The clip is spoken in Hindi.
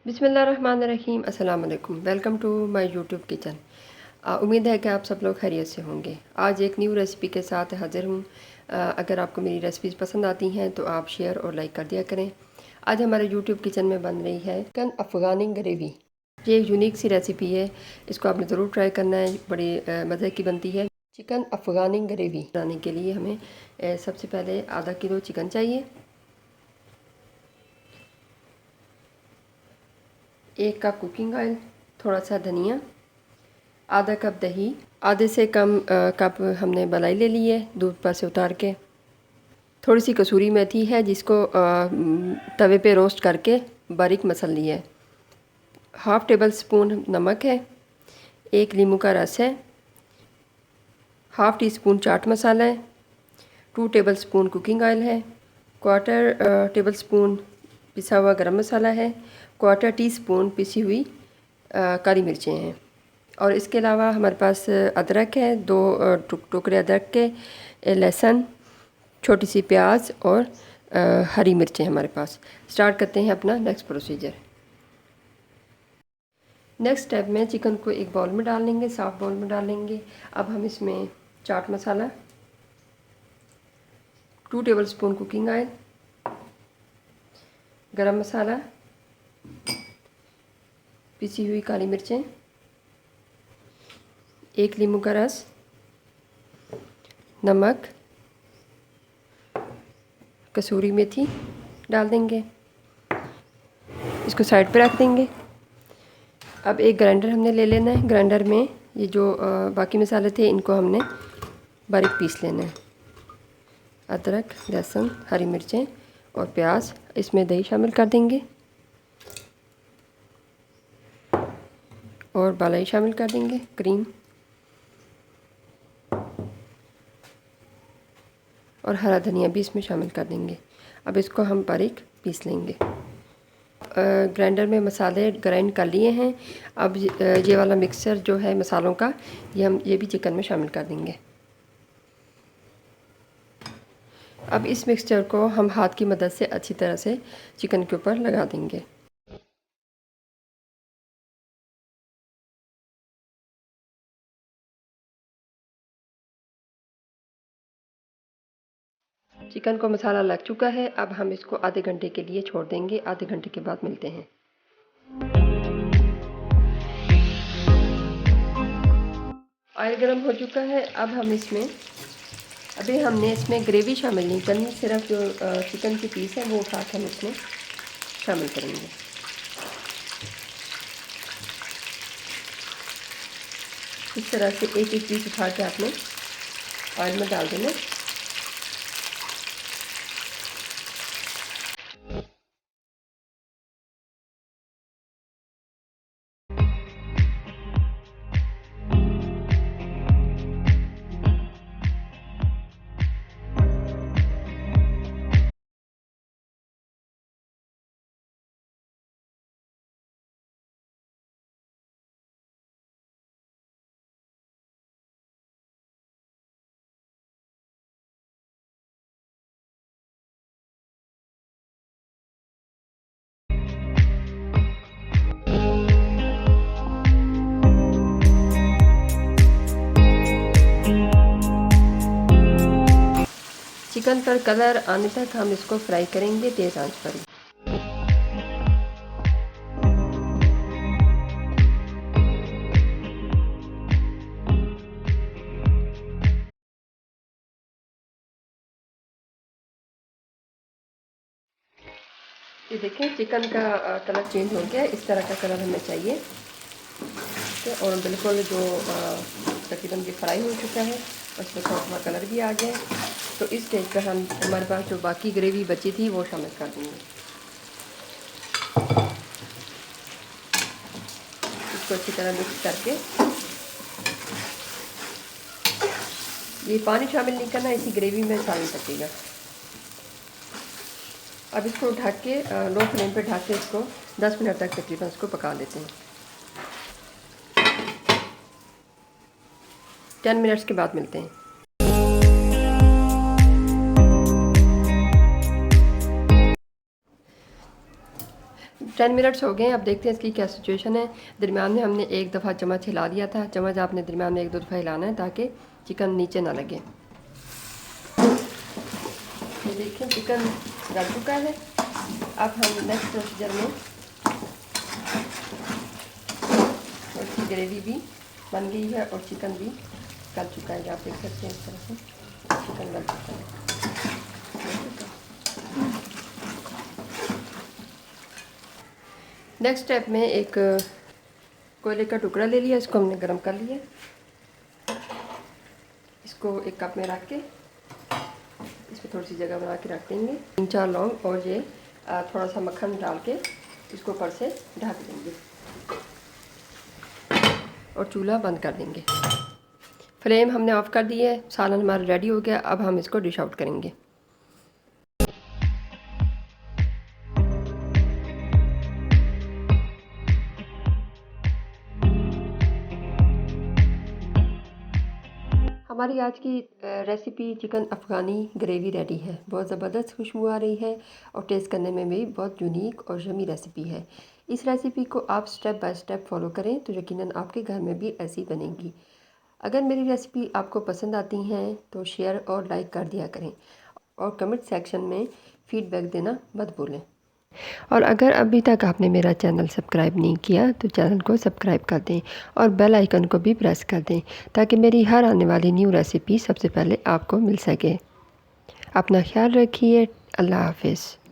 बिस्मिल्लाहिर्रहमानिर्रहीम। अस्सलाम वालेकुम। Welcome to my YouTube kitchen. उम्मीद है कि आप सब लोग खैरियत से होंगे। आज एक न्यू रेसिपी के साथ हाज़िर हूँ। अगर आपको मेरी रेसिपीज़ पसंद आती हैं तो आप शेयर और लाइक कर दिया करें। आज हमारे यूट्यूब किचन में बन रही है चिकन अफ़गानी ग्रेवी। ये एक यूनिक सी रेसिपी है, इसको आपने ज़रूर ट्राई करना है। बड़ी मज़े की बनती है। चिकन अफ़गानी ग्रेवी बनाने के लिए हमें सबसे पहले आधा किलो चिकन चाहिए, 1 कप कुकिंग ऑयल, थोड़ा सा धनिया, आधा कप दही, आधे से कम कप हमने मलाई ले ली है दूध पर से उतार के, थोड़ी सी कसूरी मेथी है जिसको तवे पे रोस्ट करके बारीक मसल लिया है, हाफ़ टेबल स्पून नमक है, 1 नींबू का रस है, half tea spoon chaat masala है, 2 टेबल स्पून कुकिंग ऑयल है, क्वार्टर टेबल स्पून पिसा हुआ गरम मसाला है, क्वार्टर टी स्पून पिसी हुई काली मिर्चें हैं। और इसके अलावा हमारे पास अदरक है, 2 टुकड़े अदरक के, लहसुन, छोटी सी प्याज और हरी मिर्चें हमारे पास। स्टार्ट करते हैं अपना नेक्स्ट प्रोसीजर। नेक्स्ट स्टेप में चिकन को एक बाउल में डाल लेंगे, साफ बाउल में डाल लेंगे। अब हम इसमें chaat masala, 2 table spoon cooking oil, गरम मसाला, पिसी हुई काली मिर्चें, 1 नींबू का रस, नमक, कसूरी मेथी डाल देंगे। इसको साइड पे रख देंगे। अब एक ग्राइंडर हमने ले लेना है। ग्राइंडर में ये जो बाकी मसाले थे इनको हमने बारीक पीस लेना है। अदरक, लहसुन, हरी मिर्चें और प्याज, इसमें दही शामिल कर देंगे और मलाई शामिल कर देंगे, क्रीम, और हरा धनिया भी इसमें शामिल कर देंगे। अब इसको हम बारीक पीस लेंगे। ग्राइंडर में मसाले ग्राइंड कर लिए हैं। अब ये वाला मिक्सचर जो है मसालों का, ये भी चिकन में शामिल कर देंगे। अब इस मिक्सचर को हम हाथ की मदद से अच्छी तरह से चिकन के ऊपर लगा देंगे। चिकन को मसाला लग चुका है। अब हम इसको आधे घंटे के लिए छोड़ देंगे। आधे घंटे के बाद मिलते हैं। ऑयल गर्म हो चुका है। अब हमने इसमें ग्रेवी शामिल नहीं करनी, सिर्फ जो चिकन की पीस है वो उठा के हम इसमें शामिल करेंगे। इस तरह से एक एक पीस उठा के आपने ऑयल में डाल देना। चिकन पर कलर आने तक हम इसको फ्राई करेंगे तेज़ आंच पर। ये देखें चिकन का कलर चेंज हो गया। इस तरह का कलर हमें चाहिए और बिल्कुल जो तकरीबन भी फ्राई हो चुका है, उसमें थोड़ा कलर भी आ गया है। तो इस स्टेज पर हमारे पास जो बाकी ग्रेवी बची थी वो शामिल कर देंगे। इसको अच्छी तरह मिक्स करके, ये पानी शामिल नहीं करना, इसी ग्रेवी में शामिल रखिएगा। अब इसको ढक के लो फ्लेम पे ढक के इसको 10 मिनट तक तकरीबन इसको पका लेते हैं। 10 मिनट्स के बाद मिलते हैं। 10 मिनट्स हो गए। अब देखते हैं इसकी क्या सिचुएशन है। दरमियान में हमने एक दफ़ा चम्मच हिला दिया था। चम्मच आपने दरमियान में 1-2 दफ़ा हिलाना है ताकि चिकन नीचे ना लगे। ये देखिए चिकन गल चुका है। अब हम नेक्स्ट प्रोसीजर में उसकी ग्रेवी भी बन गई है और चिकन भी गल चुका है। आप देख सकते हैं इस तरह से चिकन गल चुका है। नेक्स्ट स्टेप में एक कोयले का टुकड़ा ले लिया, इसको हमने गरम कर लिया। इसको एक कप में रख के इसमें थोड़ी सी जगह बना के रख देंगे। 3-4 लौंग और ये थोड़ा सा मक्खन डाल के इसको ऊपर से ढक देंगे और चूल्हा बंद कर देंगे। फ्लेम हमने ऑफ़ कर दी है। सालन हमारा रेडी हो गया। अब हम इसको डिश आउट करेंगे। हमारी आज की recipe chicken Afghani gravy ready है। बहुत ज़बरदस्त खुशबू आ रही है और टेस्ट करने में भी बहुत यूनिक और यम्मी रेसिपी है। इस रेसिपी को आप स्टेप बाय स्टेप फॉलो करें तो यकीनन आपके घर में भी ऐसी बनेगी। अगर मेरी रेसिपी आपको पसंद आती हैं तो शेयर और लाइक कर दिया करें और कमेंट सेक्शन में फ़ीडबैक देना मत भूलें। और अगर अभी तक आपने मेरा चैनल सब्सक्राइब नहीं किया तो चैनल को सब्सक्राइब कर दें और बेल आइकन को भी प्रेस कर दें ताकि मेरी हर आने वाली न्यू रेसिपी सबसे पहले आपको मिल सके। अपना ख्याल रखिए। अल्लाह हाफ़िज़।